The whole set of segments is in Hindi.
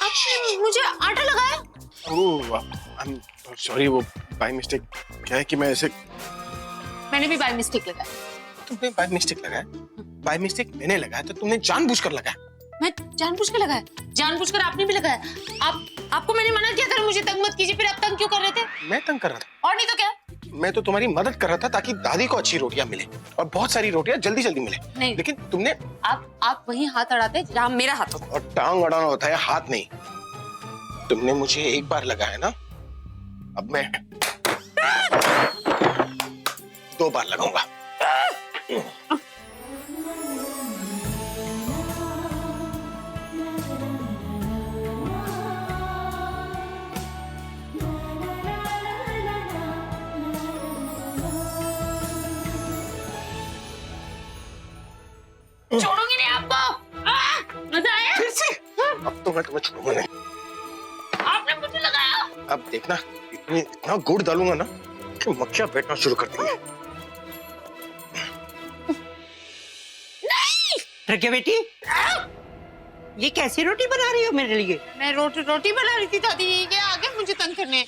आपने मुझे आटा लगाया? ओह सॉरी, वो बाय मिस्टेक। क्या है कि मैं ऐसे। मैंने भी बाय मिस्टेक लगाया। तुमने बाय मिस्टेक लगाया? बाय मिस्टेक मैंने लगाया तो तुमने जानबूझकर लगाया। मैं जानबूझ के लगाया? जानबूझकर आपने भी लगाया? आपको मैंने मना किया था मुझे तंग मत कीजिए, फिर आप तंग क्यों कर रहे थे? मैं तंग कर रहा था? और नहीं तो क्या। मैं तो तुम्हारी मदद कर रहा था ताकि दादी को अच्छी रोटियां मिले और बहुत सारी रोटियां जल्दी जल्दी मिले। नहीं, लेकिन तुमने आप वहीं हाथ अड़ाते जहां मेरा हाथ होता। और टांग अड़ाना होता है, हाथ नहीं। तुमने मुझे एक बार लगाया ना, अब मैं 2 बार लगाऊंगा। छोड़ूंगी नहीं आपको। मजा आया? फिर से? अब तो मैं तुम्हें छोड़ूंगा नहीं। आपने मुझे लगाया। अब देखना, इतना गुड़ डालूंगा ना कि मक्खियां बैठना शुरू कर देंगे। प्रज्ञा बेटी, ये कैसी रोटी बना रही हो मेरे लिए? मैं रोटी बना रही थी दादी, ये आगे मुझे तंग करने।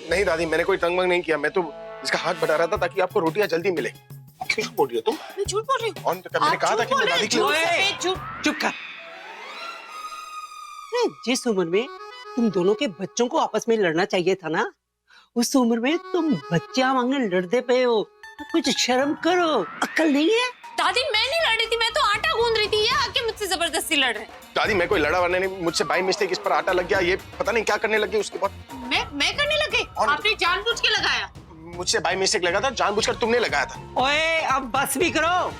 नहीं दादी, मैंने कोई तंग मंग नहीं किया। मैं तो इसका हाथ बढ़ा रहा था ताकि आपको रोटियां जल्दी मिले। क्यों बोल रही हो तुम? मैं झूठ बोल रही हूँ। और मैंने कहा था कि मैं दादी की। चुप कर। जिस उम्र में तुम दोनों के बच्चों को आपस में लड़ना चाहिए था ना, उस उम्र में तुम बच्चा मांगने लड़ते पे हो। कुछ शर्म करो, अक्ल नहीं है? दादी मैं नहीं लड़ रही थी, मैं तो आटा गूंद रही थी। ये आके मुझसे जबरदस्ती लड़ रहे हैं। दादी मैं कोई लड़ा वरना नहीं, मुझसे बाय मिस्टेक इस पर आटा लग गया। ये पता नहीं क्या करने लगे उसके बाद। मैं करने लगी? आपने जानबूझ के लगाया? मुझसे बाय मिस्टेक लगा था, जानबूझकर तुमने लगाया था। ओए अब बस भी करो।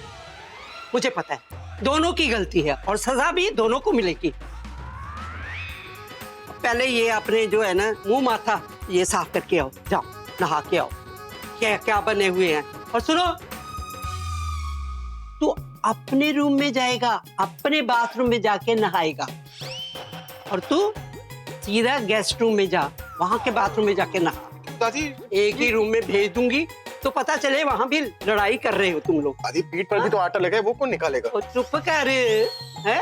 मुझे पता है दोनों की गलती है और सजा भी दोनों को मिलेगी। पहले ये अपने जो है ना मुंह माथा ये साफ करके आओ, जाओ नहा के आओ। क्या क्या बने हुए हैं। और सुनो, तू अपने रूम में जाएगा, अपने बाथरूम में जाके नहाएगा, और तू सीधा गेस्ट रूम में जा, वहां के बाथरूम में जाके नहा। दादी एक ही रूम में भेज दूंगी तो पता चले वहां भी लड़ाई कर रहे हो तुम लोग। दादी पीठ पर भी तो आटा लगा है, वो कौन निकालेगा? और चुप कर, है?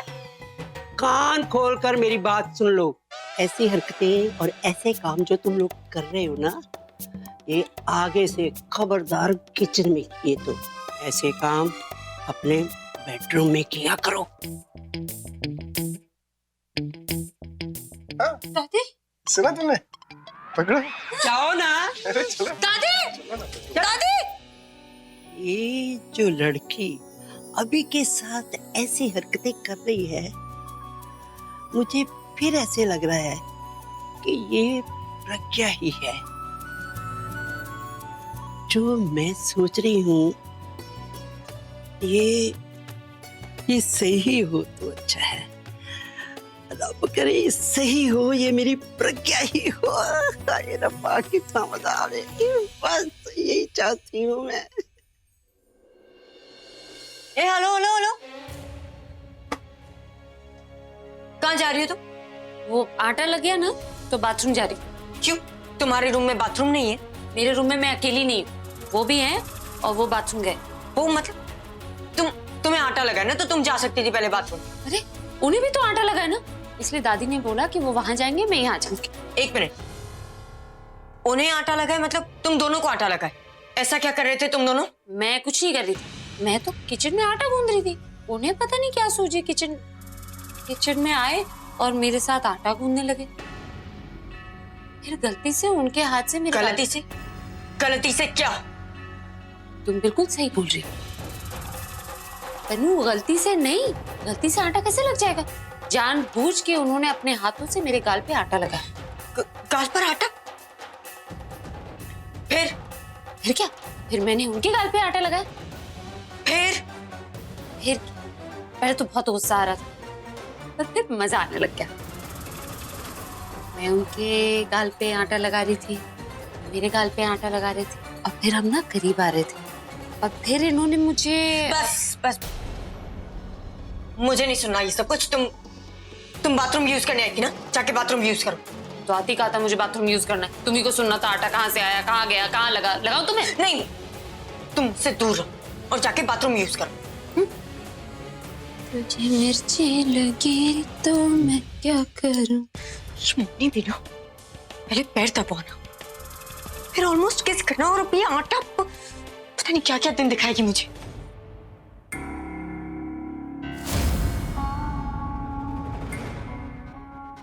कान खोल कर मेरी बात सुन लो। ऐसी हरकतें और ऐसे काम जो तुम लोग कर रहे हो ना, ये आगे से खबरदार किचन में किए तो ऐसे काम अपने बेडरूम में किया करो। हाँ? दादी सुना तुमने? पकड़ो। जाओ ना। अरे चलो। दादी दादी। ये जो लड़की अभी के साथ ऐसी हरकतें कर रही है, मुझे फिर ऐसे लग रहा है कि ये प्रज्ञा ही है। जो मैं सोच रही हूँ ये सही हो तो अच्छा है। रब करे सही हो, ये मेरी प्रज्ञा ही हो। अरे रब्बा कितना मजा आ रहा है, बस यही चाहती हूँ मैं। हेलो हेलो हेलो, कहाँ जा रही हो तुम? वो आटा लग गया ना तो बाथरूम जा रही। क्यों, तुम्हारे रूम में बाथरूम नहीं है? मेरे रूम में मैं अकेली नहीं हूँ, वो भी है और वो बाथरूम गए। वो मतलब तुम्हें आटा लगा है ना, तो तुम जा सकती थी पहले बाथरूम। अरे उन्हें भी तो आटा लगा है ना, इसलिए दादी ने बोला कि वो वहां जाएंगे, मैं यहाँ जाऊंगी। 1 मिनट, उन्हें आटा लगा है मतलब तुम दोनों को आटा लगा है? ऐसा क्या कर रहे थे तुम दोनों? मैं कुछ नहीं कर रही थी, मैं तो किचन में आटा गूंद रही थी। उन्हें पता नहीं क्या सूझी, किचन में आए और मेरे साथ आटा गूंदने लगे। फिर गलती से उनके हाथ से मेरे गलती से क्या? तुम बिल्कुल सही बोल रही हो तनु, गलती से नहीं। गलती से आटा कैसे लग जाएगा? जानबूझ के उन्होंने अपने हाथों से मेरे गाल पे आटा लगाया। गाल पर आटा? फिर क्या? फिर मैंने उनके गाल पे आटा लगाया। फिर पहले तो बहुत गुस्सा आ रहा था, पर फिर मजा आने लग गया। मैं उनके गाल पे आटा लगा रही थी, मेरे गाल पे आटा लगा रहे थे, और फिर हम ना करीब आ रहे थे, और फिर इन्होंने मुझे। बस मुझे नहीं सुनना ये सब कुछ। तुम बाथरूम यूज करने आई थी ना, जाके बाथरूम यूज करो। तो आती कहा था मुझे बाथरूम यूज करना है, तुम्ही को सुनना था आटा कहाँ से आया, कहाँ गया, कहाँ लगाऊं तुम्हें? नहीं, तुमसे दूर रहो और जाके बाथरूम यूज करो। तुझे मिर्ची लगी तो मैं क्या करूं? ये मुन्नी भी ना पहले पैर दबाना, फिर ऑलमोस्ट किस करना, और अब ये आटा पता नहीं क्या क्या दिन दिखाएगी मुझे।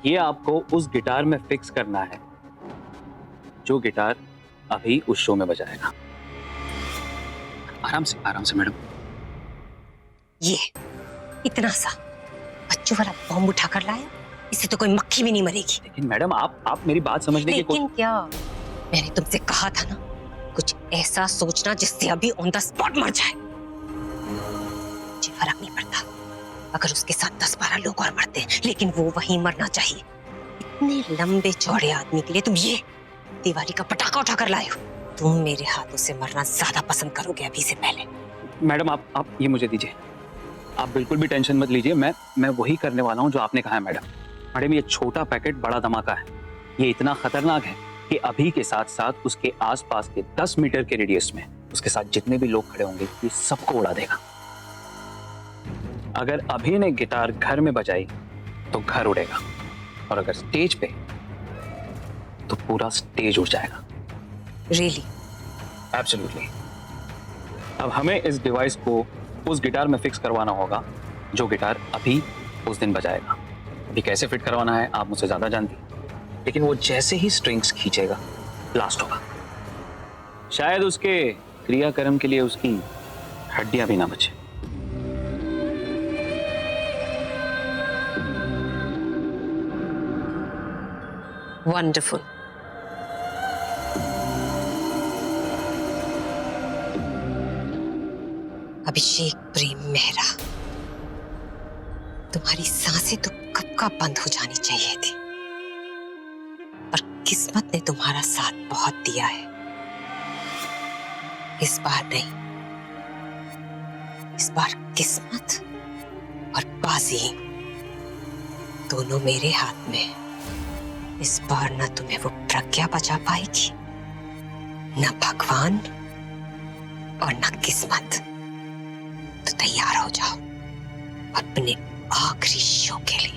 ये आपको उस गिटार में फिक्स करना है जो गिटार अभी उस शो में बजाएगा। आराम से मैडम। ये इतना सा बच्चों वाला बॉम्ब उठाकर लाया, इससे तो कोई मक्खी भी नहीं मरेगी। लेकिन मैडम आप मेरी बात समझने की लेकिन क्या, मैंने तुमसे कहा था ना, कुछ ऐसा सोचना जिससे अभी ऑन द स्पॉट मर जाए। मुझे फर्क नहीं पड़ता अगर उसके साथ 10-12 लोग और मरते हैं, लेकिन वो वहीं मरना चाहिए। इतने लंबे चौड़े आदमी के लिए तुम ये दिवाली का पटाखा उठाकर लाए हो। तुम मेरे हाथों से मरना ज्यादा पसंद करोगे अभी से पहले। मैडम आप ये मुझे दीजिए। आप बिल्कुल भी टेंशन मत लीजिए, मैं वही करने वाला हूँ जो आपने कहा है मैडम। ये छोटा पैकेट बड़ा धमाका है। ये इतना खतरनाक है कि अभी के साथ साथ उसके आसपास के 10 मीटर के रेडियस में उसके साथ जितने भी लोग खड़े होंगे ये सबको उड़ा देगा। अगर अभी ने गिटार घर में बजाई तो घर उड़ेगा, और अगर स्टेज पे तो पूरा स्टेज उड़ जाएगा। रियली? एब्सोल्युटली। अब हमें इस डिवाइस को उस गिटार में फिक्स करवाना होगा जो गिटार अभी उस दिन बजाएगा। अभी कैसे फिट करवाना है आप मुझसे ज्यादा जानती हैं, लेकिन वो जैसे ही स्ट्रिंग्स खींचेगा ब्लास्ट होगा। शायद उसके क्रियाक्रम के लिए उसकी हड्डियां भी ना बचे। वंडरफुल। अभिषेक प्रेम मेहरा, तुम्हारी सांसें तो कब का बंद हो जानी चाहिए थी, पर किस्मत ने तुम्हारा साथ बहुत दिया है। इस बार नहीं, इस बार किस्मत और बाजी दोनों मेरे हाथ में। इस बार न तुम्हें वो प्रज्ञा बचा पाएगी, न भगवान और न किस्मत। तो तैयार हो जाओ अपने आखिरी शो के लिए।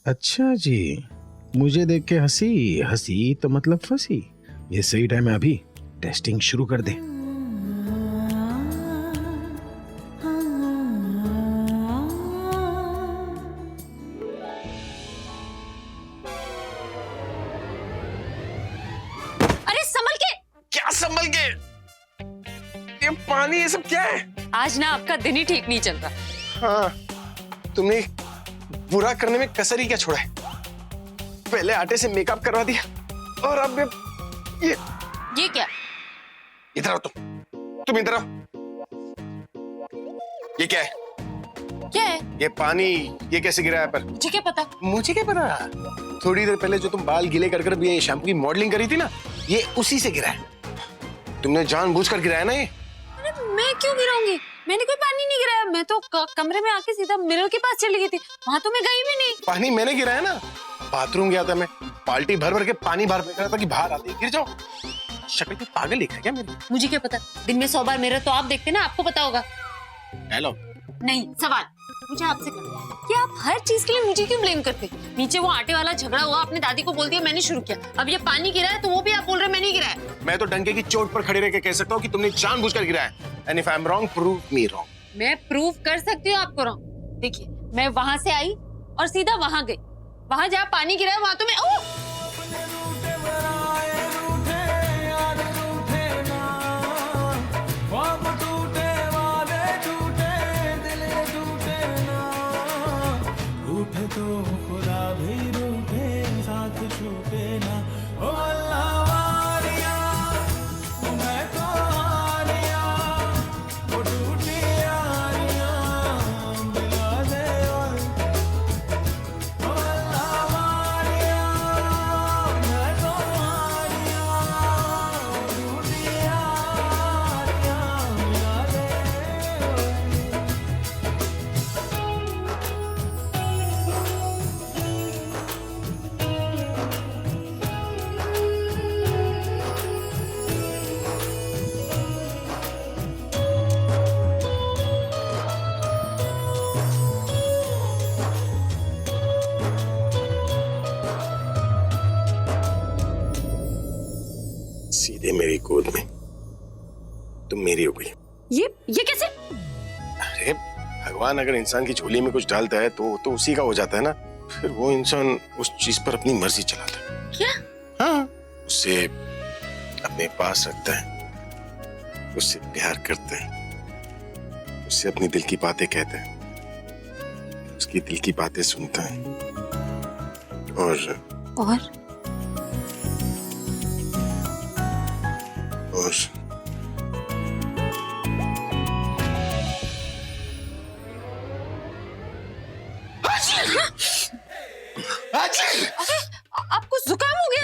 अच्छा जी, मुझे देख के हंसी हंसी तो मतलब फंसी। ये सही टाइम है, अभी टेस्टिंग शुरू कर दे। अरे संभल के। क्या संभल के? ये पानी ये सब क्या है? आज ना आपका दिन ही ठीक नहीं चल रहा। हाँ, तुमने बुरा करने में कसर ही क्या छोड़ा है? पहले आटे से मेकअप करवा दिया और अब ये क्या? इधर आओ तुम इधर आओ। ये क्या है? क्या है? ये पानी ये कैसे गिरा है पर? मुझे क्या पता? मुझे क्या पता? थोड़ी देर पहले जो तुम बाल गीले कर भी ये शैम्पू की मॉडलिंग करी थी ना, ये उसी से गिरा है। तुमने जानबूझकर गिराया ना ये? अरे मैं क्यों गिराऊंगी? मैंने कोई पानी नहीं गिराया। मैं तो कमरे में आके सीधा मिरर के पास चली गई थी, वहां तो मैं गई भी नहीं। पानी मैंने गिराया ना, बाथरूम गया था मैं, बाल्टी भर भर के पानी बाहर फेंक रहा था कि बाहर आते ही गिर जाओ। शक्ल पे पागल दिख रहा है क्या मेरी? मुझे क्या पता? दिन में 100 बार मिरर तो आप देखते ना, आपको पता होगा। हेलो, नहीं, सवाल मुझे आपसे करना है कि आप हर चीज के लिए मुझे क्यों ब्लेम करते? नीचे वो आटे वाला झगड़ा हुआ, आपने दादी को बोल दिया मैंने शुरू किया। अब ये पानी गिरा है तो वो भी आप बोल रहे मैंने गिराया। मैं तो डंके की चोट पर खड़े रह के कह सकता हूँ कि तुमने जानबूझकर गिराया। And if I am wrong, prove me wrong. मैं प्रूव कर सकती हूँ आपको रॉन्ग। देखिए, मैं वहां से आई और सीधा वहां गई। वहां जहाँ पानी गिरा है वहां तो मैं ये मेरी गोद में तुम मेरी हो गई। ये कैसे? अरे भगवान अगर इंसान की झोली में कुछ डालता है तो उसी का हो जाता है ना। फिर वो इंसान उस चीज पर अपनी मर्जी चलाता है। क्या? हाँ, उससे अपने पास रखता है, उससे प्यार करता है, उससे अपनी दिल की बातें कहता है, उसकी दिल की बातें सुनता है और आपको जुकाम हो गया?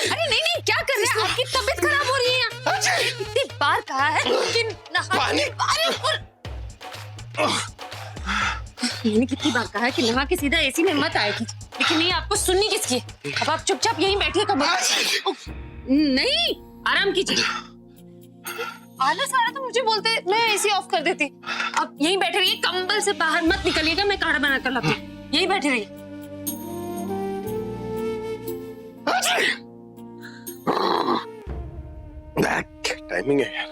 अरे नहीं, क्या कर रहे हैं? आपकी तबीयत खराब हो रही है। इतनी बार कहा है कि मैंने कितनी बार कहा है कि नहा के सीधा एसी में मत आएगी, लेकिन नहीं, आपको सुननी किसकी है? अब आप चुपचाप यहीं बैठिए। नहीं, आराम कीजिए। आलस आ रहा तो मुझे बोलते, मैं एसी ऑफ कर देती। अब यहीं बैठे रहिए, कंबल से बाहर मत निकलिएगा, मैं काढ़ा बना कर लाती हूँ। यहीं बैठे रहिए। टाइमिंग है यार।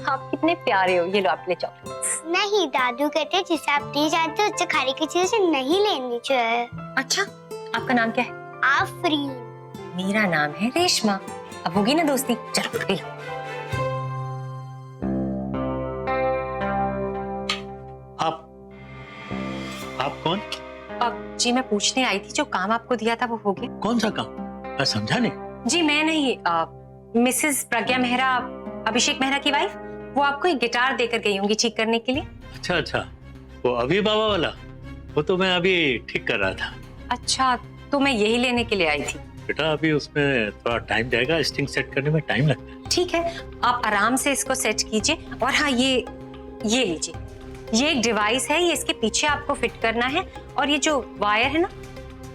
आप कितने प्यारे हो। ये लो आपके लिए चॉकलेट्स। नहीं, दादू कहते हैं जिसे आप नहीं जानते उससे खाने की चीजें नहीं लेनी चाहिए। अच्छा, आपका नाम क्या है? आफरीन। मेरा नाम है रेशमा। अब होगी ना दोस्ती? चलो पी लो। आप कौन? अब जी मैं पूछने आई थी, जो काम आपको दिया था वो हो गया? कौन सा काम? मैं समझा नहीं। जी मैं नहीं, मिसेस प्रज्ञा मेहरा, अभिषेक मेहरा की वाइफ, वो आपको एक गिटार देकर गई होंगी ठीक करने के लिए। अच्छा, वो अभी बाबा वाला? वो तो मैं अभी ठीक कर रहा था। अच्छा, तो मैं यही लेने के लिए आई थी। बेटा अभी उसमें थोड़ा टाइम जाएगा, स्ट्रिंग सेट करने में टाइम लगता है। ठीक है, आप आराम से इसको सेट कीजिए। और हाँ, ये लीजिए, ये एक डिवाइस है, ये इसके पीछे आपको फिट करना है। और ये जो वायर है ना,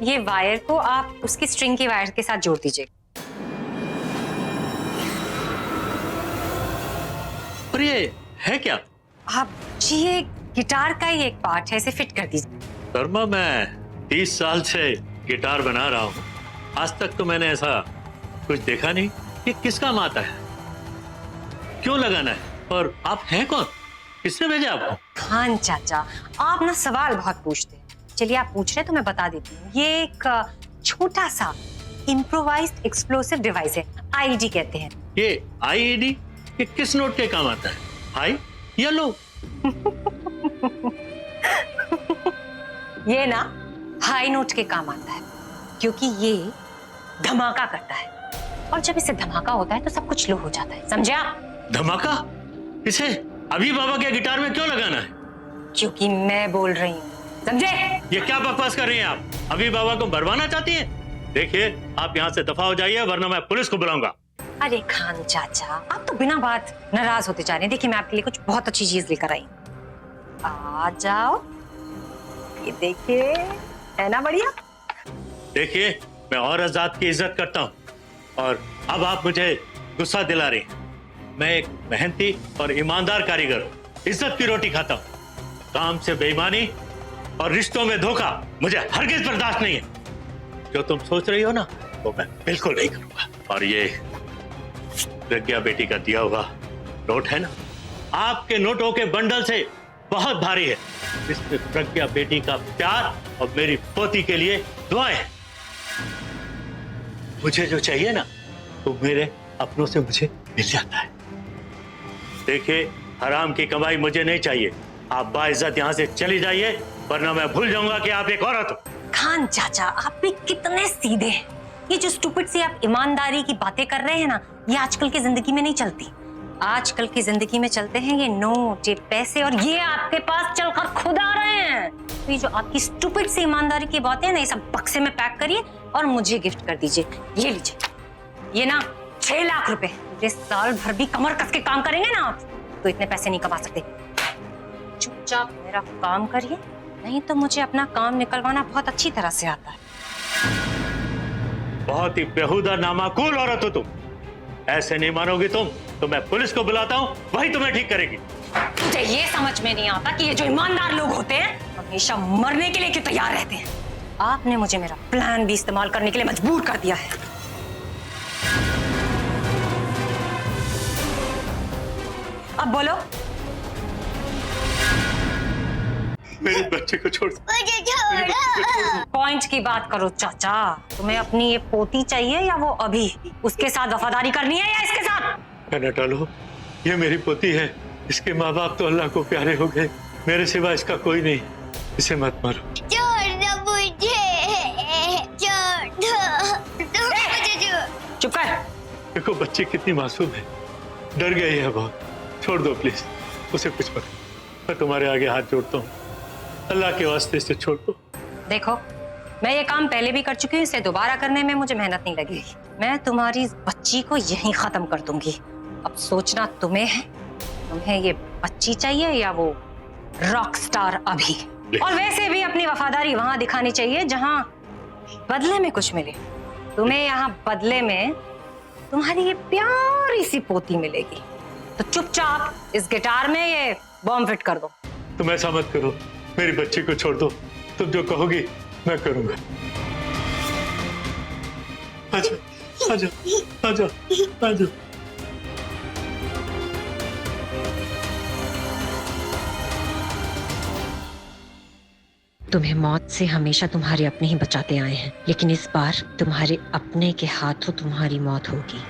ये वायर को आप उसकी स्ट्रिंग के वायर के साथ जोड़ दीजिए। पर ये है क्या? आप जी, ये गिटार का ही एक पार्ट है, इसे फिट कर दीजिए। शर्मा, मैं 30 साल से गिटार बना रहा हूँ, आज तक तो मैंने ऐसा कुछ देखा नहीं। ये किस काम आता है, क्यों लगाना है, और आप हैं कौन? किसने भेजा आपको? खान चाचा, आप ना सवाल बहुत पूछते हैं। चलिए आप पूछ रहे हैं तो मैं बता देती हूँ। ये एक छोटा सा इम्प्रोवाइज्ड एक्सप्लोसिव डिवाइस है, आईईडी कहते हैं। ये आईईडी ये किस नोट के काम आता है? हाई या लो? ये ना हाई नोट के काम आता है, क्योंकि ये धमाका करता है, और जब इसे धमाका होता है तो सब कुछ लो हो जाता है, समझे आप? धमाका? इसे अभी बाबा के गिटार में क्यों लगाना है? क्योंकि मैं बोल रही हूँ, समझे? ये क्या बकवास कर रही हैं आप? अभी बाबा को मरवाना चाहती हैं? देखिए, आप यहाँ से दफा हो जाइए, वरना मैं पुलिस को बुलाऊंगा। अरे खान चाचा, आप तो बिना बात नाराज होते जा रहे हैं। देखिए, मैं आपके लिए कुछ बहुत अच्छी चीज लेकर आई। आ जाओ, ये देखिए, है ना बढ़िया? देखिए, मैं औरत जात की इज्जत करता हूँ, और अब आप मुझे गुस्सा दिला रही हैं। मैं एक मेहनती और ईमानदार कारीगर हूँ, इज्जत की रोटी खाता हूँ। काम से बेईमानी और रिश्तों में धोखा मुझे हरगिज बर्दाश्त नहीं है। जो तुम सोच रही हो ना, वो मैं बिल्कुल नहीं करूंगा। और ये प्रज्ञा बेटी का दिया हुआ नोट है ना, आपके नोटों के बंडल से बहुत भारी है। इसमें प्रज्ञा बेटी का प्यार और मेरी पोती के लिए दुआएं हैं। मुझे जो चाहिए ना, वो मेरे अपनों से मुझे मिल जाता है। देखिए, हराम की कमाई मुझे नहीं चाहिए। आप बाइज्जत यहाँ से चली जाइए, वरना मैं भूल जाऊंगा कि आप एक औरत हो। खान चाचा, आप भी कितने सीधे हैं। ये जो स्टूपिड सी आप ईमानदारी की बातें कर रहे हैं ना, ये आजकल की जिंदगी में नहीं चलती। आजकल की जिंदगी में चलते हैं ये नोट, ये पैसे, और ये आपके पास चलकर खुद आ रहे हैं। तो ये जो आपकी स्टूपिड सी ईमानदारी की बातें हैं ना, ये सब बक्से में पैक करिए और मुझे गिफ्ट कर दीजिए। ये लीजिए, ये ना 6 लाख रुपए। ये साल भर भी कमर कस के काम करेंगे ना आप, तो इतने पैसे नहीं कमा सकते। चुपचाप मेरा काम करिए, नहीं तो मुझे अपना काम निकलवाना बहुत अच्छी तरह से आता है। बहुत ही बेहुदा नामाकूल औरत हो तुम। ऐसे नहीं मानोगी तुम तो मैं पुलिस को बुलाता हूँ, वही तुम्हें ठीक करेगी। मुझे ये समझ में नहीं आता कि ये जो ईमानदार लोग होते हैं हमेशा मरने के लिए क्यों तैयार रहते हैं। आपने मुझे मेरा प्लान भी इस्तेमाल करने के लिए मजबूर कर दिया है। अब बोलो। मेरे बच्चे को छोड़ दो। मुझे छोड़ो। पॉइंट की बात करो चाचा। तुम्हें अपनी ये पोती चाहिए या वो अभी? उसके साथ वफादारी करनी है या इसके साथ? कहना टालो, ये मेरी पोती है। इसके माँ बाप तो अल्लाह को प्यारे हो गए, मेरे सिवा इसका कोई नहीं। इसे मत मारो। छोड़ दो मुझे, छोड़ दो मुझे। चुप कर। देखो बच्ची कितनी मासूम है, डर गई है बहुत। छोड़ दो प्लीज, उसे कुछ मत। मैं तुम्हारे आगे हाथ जोड़ता हूँ, अल्लाह के वास्ते इसे छोड़ दो। देखो, मैं ये काम पहले भी कर चुकी हूँ, इसे दोबारा करने में मुझे मेहनत नहीं लगेगी। मैं तुम्हारी बच्ची को यहीं खत्म कर दूंगी। अब सोचना तुम्हें है, तुम्हें ये बच्ची चाहिए या वो रॉक स्टार अभी। और वैसे भी अपनी वफादारी वहां दिखानी चाहिए जहां बदले में कुछ मिले। तुम्हें यहाँ बदले में तुम्हारी ये प्यारी सी पोती मिलेगी। तो चुपचाप इस गिटार में ये बॉम्ब फिट कर दो। तुम ऐसा मत करो, मेरी बच्ची को छोड़ दो। तुम जो कहोगी मैं करूंगा। आजा, आजा, आजा, आजा। तुम्हें मौत से हमेशा तुम्हारे अपने ही बचाते आए हैं, लेकिन इस बार तुम्हारे अपने के हाथों तुम्हारी मौत होगी।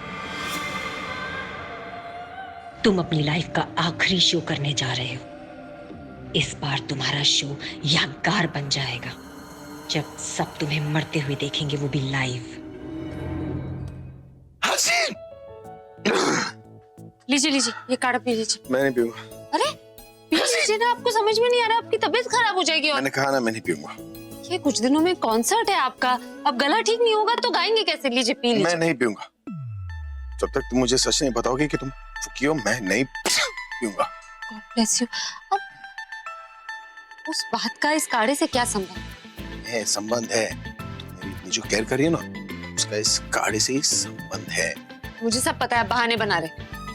तुम अपनी लाइफ का आखिरी शो करने जा रहे हो। इस बार तुम्हारा शो यादगार बन जाएगा जब सब तुम्हें मरते हुए देखेंगे, वो भी लाइव। हसीन, लीजिए लीजिए, ये काढ़ा पी लीजिए। मैं नहीं पीऊंगा। अरे पी लीजिए ना, आपको समझ में नहीं आ रहा, आपकी तबीयत खराब हो जाएगी। और मैंने कहा ना मैं नहीं पीऊंगा। ये कुछ दिनों में कॉन्सर्ट है आपका, अब गला ठीक नहीं होगा तो गाएंगे कैसे? लीजिए पी लीजिए। मैं नहीं पीऊंगा जब तक तुम मुझे सच नहीं बताओगे कि तुम फुकी हो। मैं नहीं पीऊंगा। God bless you. अब उस बात का इस काढ़े से क्या संबंध? है संबंध है। मेरी इतनी जो केयर करी है ना, उसका इस काढ़े से ही संबंध है। मुझे सब पता है, बहाने बना रहे।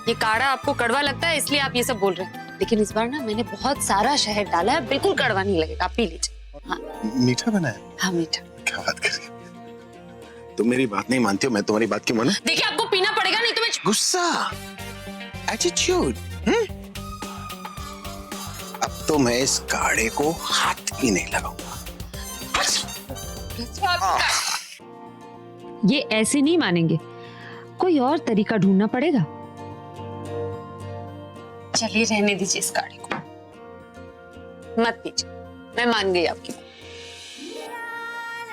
ये काढ़ा आपको कड़वा लगता है इसलिए आप ये सब बोल रहे हैं, लेकिन इस बार ना मैंने बहुत सारा शहद डाला है, बिल्कुल कड़वा नहीं लगेगा। आप पी लीजिए। हाँ मीठा बना है। हाँ मीठा। क्या बात कर रही हो? तुम मेरी बात नहीं मानती हो, मैं तुम्हारी बात क्यों मानूं? देखिए आपको पीना पड़ेगा, नहीं तो मैं गुस्सा, एटीट्यूड। अब तो मैं इस काढ़े को हाथ भी नहीं लगाऊंगा। ये ऐसे नहीं मानेंगे, कोई और तरीका ढूंढना पड़ेगा। चलिए रहने दीजिए इस काढ़े को, मत पीजिए। मैं मान गई आपकी बात।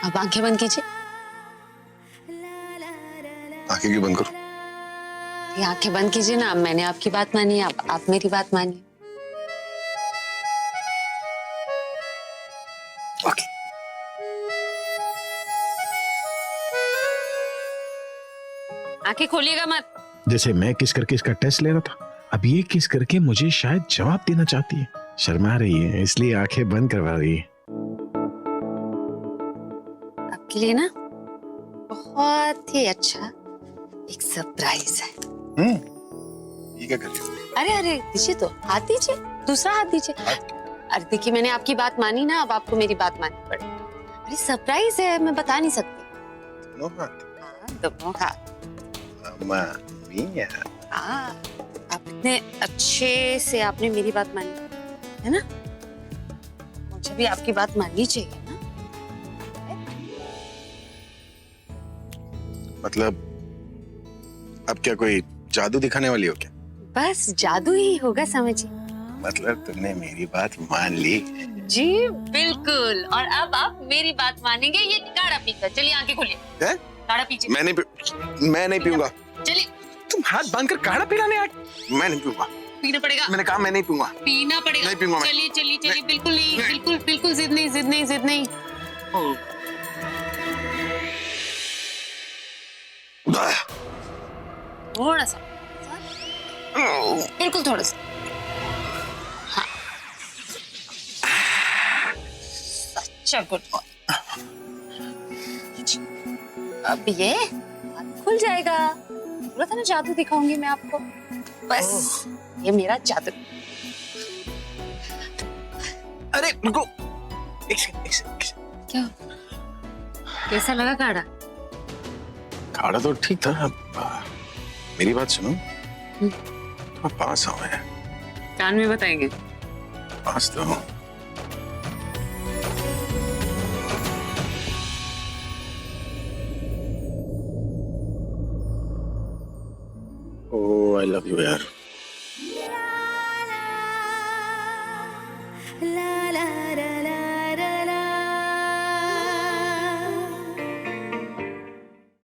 अब आंखें बंद कीजिए। आंखें क्यों बंद करूं? ये आंखें बंद कीजिए ना। मैंने आपकी बात मानी, आप मेरी बात मानिए। ओके। आंखें खोलिएगा मत। जैसे मैं किस करके इसका टेस्ट ले रहा था, अब ये किस करके मुझे शायद जवाब देना चाहती है। शर्मा रही है इसलिए आंखें बंद करवा रही है। आपके लिए ना बहुत ही अच्छा एक सरप्राइज है। ये क्या कर रही हो? अरे अरे दीजिए तो, हाथ दीजिए, दूसरा हाथ दीजिए। अरे देखिए मैंने आपकी बात मानी ना, अब आपको मेरी बात माननी पड़ेगी। अरे सरप्राइज है, मैं बता नहीं सकती। दोनों हाथ। हाँ दोनों हाथ। मामा मिया। हाँ, आप इतने अच्छे से आपने मेरी बात मानी है ना, मुझे भी आपकी बात माननी चाहिए ना। मतलब अब क्या कोई जादू दिखाने वाली हो क्या? बस जादू ही होगा समझिए। मतलब तुमने मेरी बात मान ली? जी बिल्कुल। और अब आप मेरी बात मानेंगे। ये काढ़ा पीकर चलिए, आंखें खोलिए। हैं? काढ़ा पीजिए। मैं नहीं पीऊंगा। चलिए। तुम हाथ बांधकर काढ़ा पिलाने आ? मैं नहीं पीऊंगा। पीना पड़ेगा। मैंने कहा मैं नहीं पीऊंगा। पीना पड़ेगा। नहीं पीऊंगा मैं। चलिए चलिए चलिए, बिल्कुल नहीं, बिल्कुल बिल्कुल जिद नहीं, जिद नहीं, जिद नहीं। थोड़ा सा, बिल्कुल थोड़ा सा। हाँ सच्चा गुड बॉय। अब ये हाथ खुल जाएगा। बोला था ना जादू दिखाऊंगी मैं आपको, बस ये मेरा जादू। अरे रुको, एक सेकंड। क्या कैसा लगा काढ़ा? काढ़ा तो ठीक था। अब मेरी बात सुनो, थोड़ा पास आओ। कान में बताएंगे? पास तो हूँ। ओह, आई लव यू यार। la la la